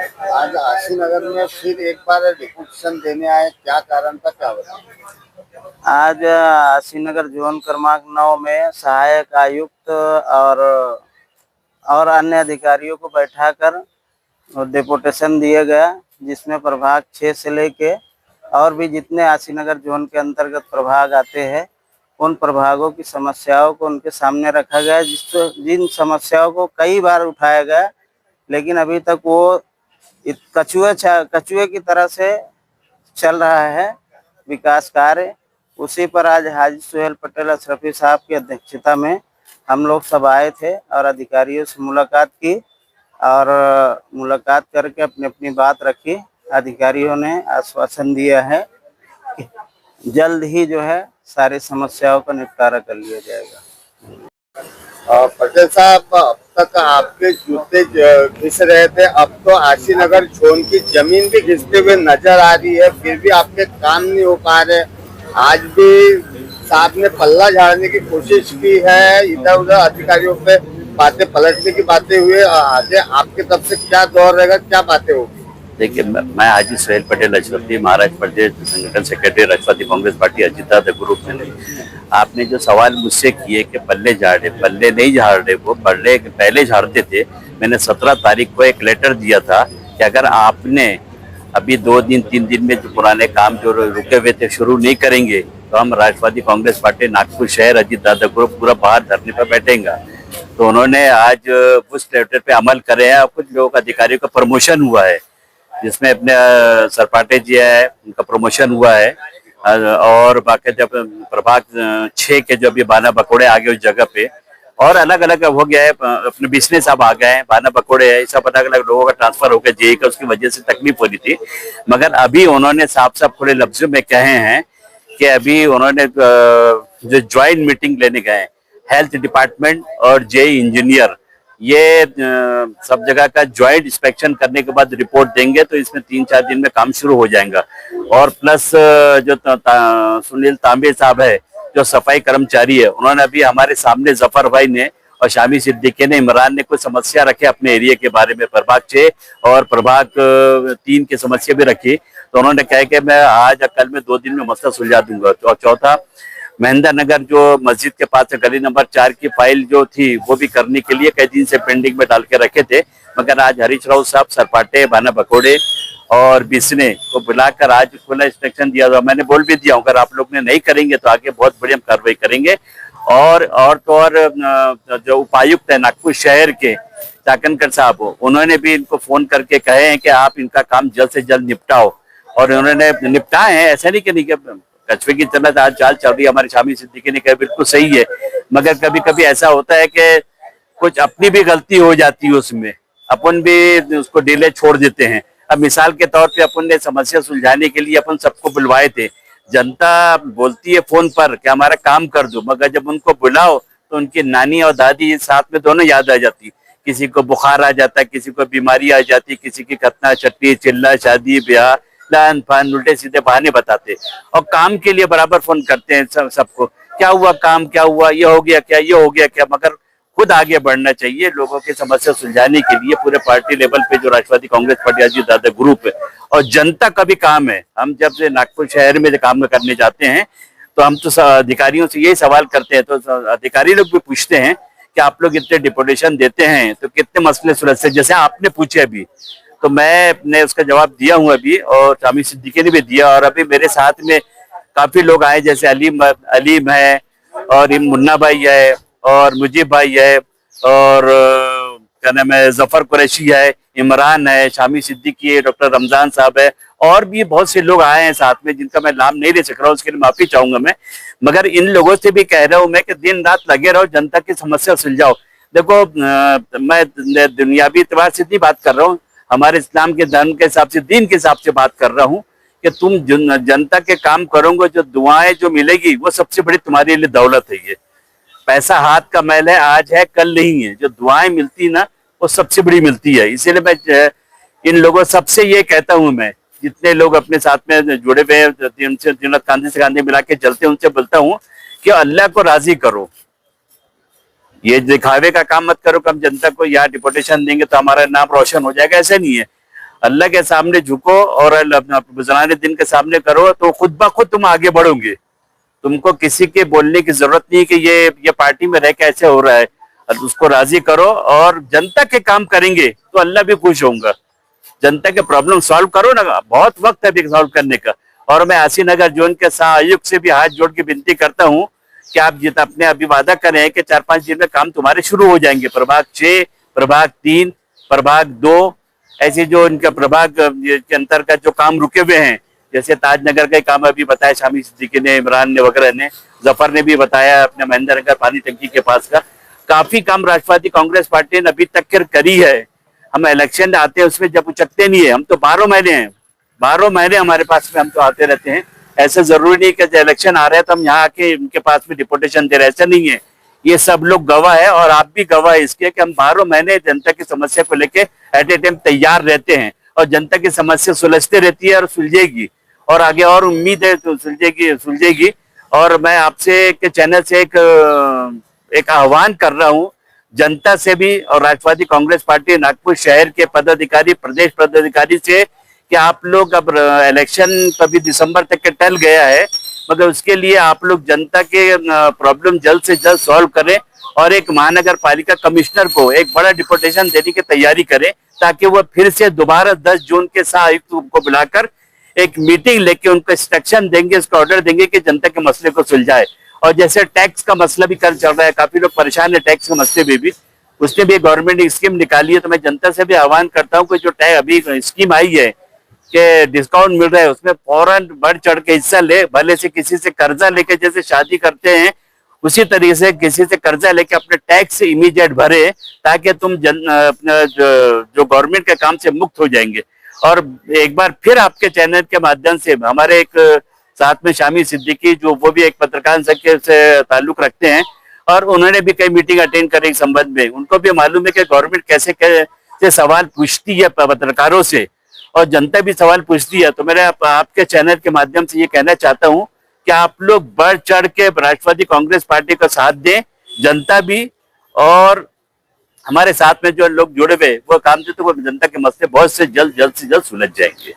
आज आशी नगर में फिर एक बार डिपोजिशन देने आए, क्या कारण था, क्या बताएं? आज आशीनगर जोन क्रमांक 9 में सहायक आयुक्त और अन्य अधिकारियों को बैठाकर डेपुटेशन दिया गया, जिसमें प्रभाग 6 से लेके और भी जितने आशीनगर जोन के अंतर्गत प्रभाग आते हैं उन प्रभागों की समस्याओं को उनके सामने रखा गया, जिन समस्याओं को कई बार उठाया गया, लेकिन अभी तक वो कछुए की तरह से चल रहा है विकास कार्य। उसी पर आज हाजी सुहेल पटेल अशरफी साहब की अध्यक्षता में हम लोग सब आए थे और अधिकारियों से मुलाकात की और मुलाकात करके अपनी अपनी बात रखी। अधिकारियों ने आश्वासन दिया है कि जल्द ही जो है सारी समस्याओं का निपटारा कर लिया जाएगा। पटेल साहब, अब तक आपके जूते घिस रहे थे, अब तो आशी नगर जोन की जमीन भी घिसते हुए नजर आ रही है, फिर भी आपके काम नहीं हो पा रहे। आज भी साहब ने पल्ला झाड़ने की कोशिश की है, इधर उधर अधिकारियों पे बातें पलटने की बातें हुई। आगे आपके तरफ से क्या दौर रहेगा, क्या बातें होगी? देखिए, मैं हाजी सुहेल पटेल अशरफी, महाराष्ट्र प्रदेश संगठन सेक्रेटरी राष्ट्रवादी कांग्रेस पार्टी अजिताद ग्रुप में। आपने जो सवाल मुझसे किए कि पल्ले झाड़े, पल्ले नहीं झाड़ रहे, वो पल्ले पहले झाड़ते थे। मैंने 17 तारीख को एक लेटर दिया था कि अगर आपने अभी 2 दिन 3 दिन में जो पुराने काम जो रुके हुए थे शुरू नहीं करेंगे तो हम राष्ट्रवादी कांग्रेस पार्टी नागपुर शहर अजिताद ग्रुप पूरा बाहर धरने पर बैठेगा। तो उन्होंने आज उस लेटर पे अमल करे हैं और कुछ लोगों का अधिकारियों का प्रमोशन हुआ है, जिसमें अपने सरपाटे जी है उनका प्रमोशन हुआ है और बाकी जब प्रभाग 6 के जो अभी बाना बकोड़े आ गए उस जगह पे और अलग अलग हो गया है, अपने बिजनेस अब आ गए हैं, बाना बकोड़े है, सब अलग अलग लोगों का ट्रांसफर हो गया जेई का, उसकी वजह से तकलीफ हो रही थी। मगर अभी उन्होंने साफ साफ खुले लफ्जों में कहे हैं कि अभी उन्होंने जो ज्वाइंट मीटिंग लेने गए हेल्थ डिपार्टमेंट और जेई इंजीनियर, ये सब जगह का ज्वाइंट इंस्पेक्शन करने के बाद रिपोर्ट देंगे तो इसमें 3-4 दिन में काम शुरू हो जाएगा। और प्लस जो सुनील तांबे साहब है जो सफाई कर्मचारी है, उन्होंने अभी हमारे सामने जफर भाई ने और शामी सिद्दीकी ने, इमरान ने कुछ समस्या रखे अपने एरिया के बारे में, प्रभाग 6 और प्रभाग 3 की समस्या भी रखी। तो उन्होंने कहा कि मैं आज या कल में 2 दिन में मसला सुलझा दूंगा। और चौथा, महेंद्र नगर जो मस्जिद के पास है, गली नंबर 4 की फाइल जो थी वो भी करने के लिए कई दिन से पेंडिंग में डाल के रखे थे, मगर आज हरीश राव साहब सरपाटे, बाना बकोड़े और बिस्ने को बुलाकर आज खुला इंस्ट्रक्शन दिया हुआ। मैंने बोल भी दिया, अगर आप लोग ने नहीं करेंगे तो आगे बहुत बड़ी हम कार्रवाई करेंगे। और तो और जो उपायुक्त है नागपुर शहर के चाकनकर साहब, उन्होंने भी इनको फोन करके कहे हैं कि आप इनका काम जल्द से जल्द निपटाओ, और उन्होंने निपटाए हैं। ऐसा नहीं कि कछुए की तरह आज चाल चल रही है। हमारे शामी सिद्दीकी ने कहा बिल्कुल सही है, मगर कभी कभी ऐसा होता है कि कुछ अपनी भी गलती हो जाती है, उसमें अपन भी उसको डिले छोड़ देते हैं। अब मिसाल के तौर पे अपन ने समस्या सुलझाने के लिए अपन सबको बुलवाए थे, जनता बोलती है फोन पर कि हमारा काम कर दो, मगर जब उनको बुलाओ तो उनकी नानी और दादी साथ में दोनों याद आ जाती। किसी को बुखार आ जाता है, किसी को बीमारी आ जाती, किसी की खतना छट्टी चिल्ला शादी ब्याह लान फान उल्टे सीधे बहाने बताते, और काम के लिए बराबर फोन करते हैं सबको, क्या हुआ काम, क्या हुआ, ये हो गया क्या, ये हो गया क्या। मगर खुद आगे बढ़ना चाहिए लोगों की समस्या सुलझाने के लिए। पूरे पार्टी लेवल पे जो राष्ट्रवादी कांग्रेस पार्टी अजित ग्रुप है और जनता का भी काम है। हम जब से नागपुर शहर में काम करने जाते हैं तो हम तो अधिकारियों से यही सवाल करते हैं, तो अधिकारी लोग भी पूछते हैं कि आप लोग इतने डिपुटेशन देते हैं तो कितने मसले सुलझते, जैसे आपने पूछे अभी, तो मैंने उसका जवाब दिया हूँ अभी, और शामी सिद्दीकी ने भी दिया। और अभी मेरे साथ में काफी लोग आए, जैसे अलीम है और मुन्ना भाई है और मुजीब भाई है और क्या नाम है जफर कुरैशी है, इमरान है, शामी सिद्दीकी है, डॉक्टर रमजान साहब है, और भी बहुत से लोग आए हैं साथ में जिनका मैं नाम नहीं ले सक रहा हूँ, उसके लिए माफी चाहूंगा मैं। मगर इन लोगों से भी कह रहा हूँ मैं कि दिन रात लगे रहो, जनता की समस्या सुलझाओ। देखो, मैं दुनियावी एतबार से नहीं बात कर रहा हूँ, हमारे इस्लाम के धर्म के हिसाब से, दीन के हिसाब से बात कर रहा हूँ कि तुम जनता के काम करोगे, जो दुआएं जो मिलेगी वो सबसे बड़ी तुम्हारे लिए दौलत है। ये पैसा हाथ का मैल है, आज है कल नहीं है। जो दुआएं मिलती ना वो सबसे बड़ी मिलती है। इसीलिए मैं इन लोगों सबसे ये कहता हूं, मैं जितने लोग अपने साथ में जुड़े हुए हैं, उनसे कांधे से कांधे मिला के चलते हैं, उनसे बोलता हूँ कि अल्लाह को राजी करो, ये दिखावे का काम मत करो कि हम जनता को यहाँ डिपोटेशन देंगे तो हमारा नाम रोशन हो जाएगा। ऐसा नहीं है। अल्लाह के सामने झुको और गुजराने दिन के सामने करो, तो खुद ब खुद तुम आगे बढ़ोगे। तुमको किसी के बोलने की जरूरत नहीं कि ये पार्टी में रह के ऐसे हो रहा है। और उसको राजी करो और जनता के काम करेंगे तो अल्लाह भी खुश होगा। जनता के प्रॉब्लम सॉल्व करो ना, बहुत वक्त है अभी सॉल्व करने का। और मैं आसी नगर जोन के आयुक्त से भी हाथ जोड़ के विनती करता हूँ कि आप जितना अपने अभी वादा करें कि 4-5 दिन में काम तुम्हारे शुरू हो जाएंगे। प्रभाग 6, प्रभाग 3, प्रभाग 2, ऐसे जो इनका प्रभाग के अंतर्गत जो काम रुके हुए हैं, जैसे ताजनगर का काम अभी बताया शामी सिद्दीकी ने, इमरान ने वगैरह ने, जफर ने भी बताया अपने महेंद्र नगर पानी टंकी के पास का, काफी काम राष्ट्रवादी कांग्रेस पार्टी ने अभी तक करी है। हम इलेक्शन आते हैं उसमें जब उचकते नहीं है, हम तो 12 महीने हैं, 12 महीने हमारे पास में हम तो आते रहते हैं। ऐसे जरूरी नहीं कि इलेक्शन आ रहे हैं तो हम यहाँ आके इनके पास में डिपोटेशन दे रहे हैं, ऐसा नहीं है। ये सब लोग गवाह है और आप भी गवाह है इसके कि हम 12 महीने जनता की समस्या को लेके एट ए टाइम तैयार रहते हैं और जनता की समस्या सुलझती रहती है और सुलझेगी और आगे और उम्मीद है तो सुलझेगी। और मैं आपसे के चैनल से एक आह्वान कर रहा हूँ जनता से भी और राष्ट्रवादी कांग्रेस पार्टी नागपुर शहर के पदाधिकारी, प्रदेश पदाधिकारी से कि आप लोग अब इलेक्शन कभी दिसंबर तक के टल गया है, मगर उसके लिए आप लोग जनता के प्रॉब्लम जल्द से जल्द सॉल्व करें और एक महानगर पालिका कमिश्नर को एक बड़ा डिपुटेशन देने की तैयारी करें ताकि वो फिर से दोबारा 10 जून के आयुक्त को बुलाकर एक मीटिंग लेके उनको इंस्ट्रक्शन देंगे, उसका ऑर्डर देंगे कि जनता के मसले को सुलझाए। और जैसे टैक्स का मसला भी कल चल रहा है, काफी लोग परेशान है टैक्स के मसले में भी, उसने भी गवर्नमेंट ने स्कीम निकाली है। तो मैं जनता से भी आह्वान करता हूँ कि जो अभी स्कीम आई है कि डिस्काउंट मिल रहा है उसमें फौरन बढ़ चढ़ के हिस्सा ले, भले से किसी से कर्जा लेके जैसे शादी करते हैं उसी तरीके से किसी से कर्जा लेके अपने टैक्स से इमीडिएट भरे ताकि तुम अपना जो गवर्नमेंट के काम से मुक्त हो जाएंगे। और एक बार फिर आपके चैनल के माध्यम से हमारे एक साथ में शामी सिद्दीकी जो वो भी एक पत्रकार संघ से ताल्लुक रखते हैं और उन्होंने भी कई मीटिंग अटेंड करे इस संबंध में, उनको भी मालूम है कि गवर्नमेंट कैसे कैसे सवाल पूछती है पत्रकारों से और जनता भी सवाल पूछती है। तो मेरे आपके चैनल के माध्यम से ये कहना चाहता हूँ कि आप लोग बढ़ चढ़ के राष्ट्रवादी कांग्रेस पार्टी का साथ दें, जनता भी और हमारे साथ में जो लोग जुड़े हुए वो काम जो तो वो जनता के मसले बहुत से जल्द से जल्द सुलझ जाएंगे।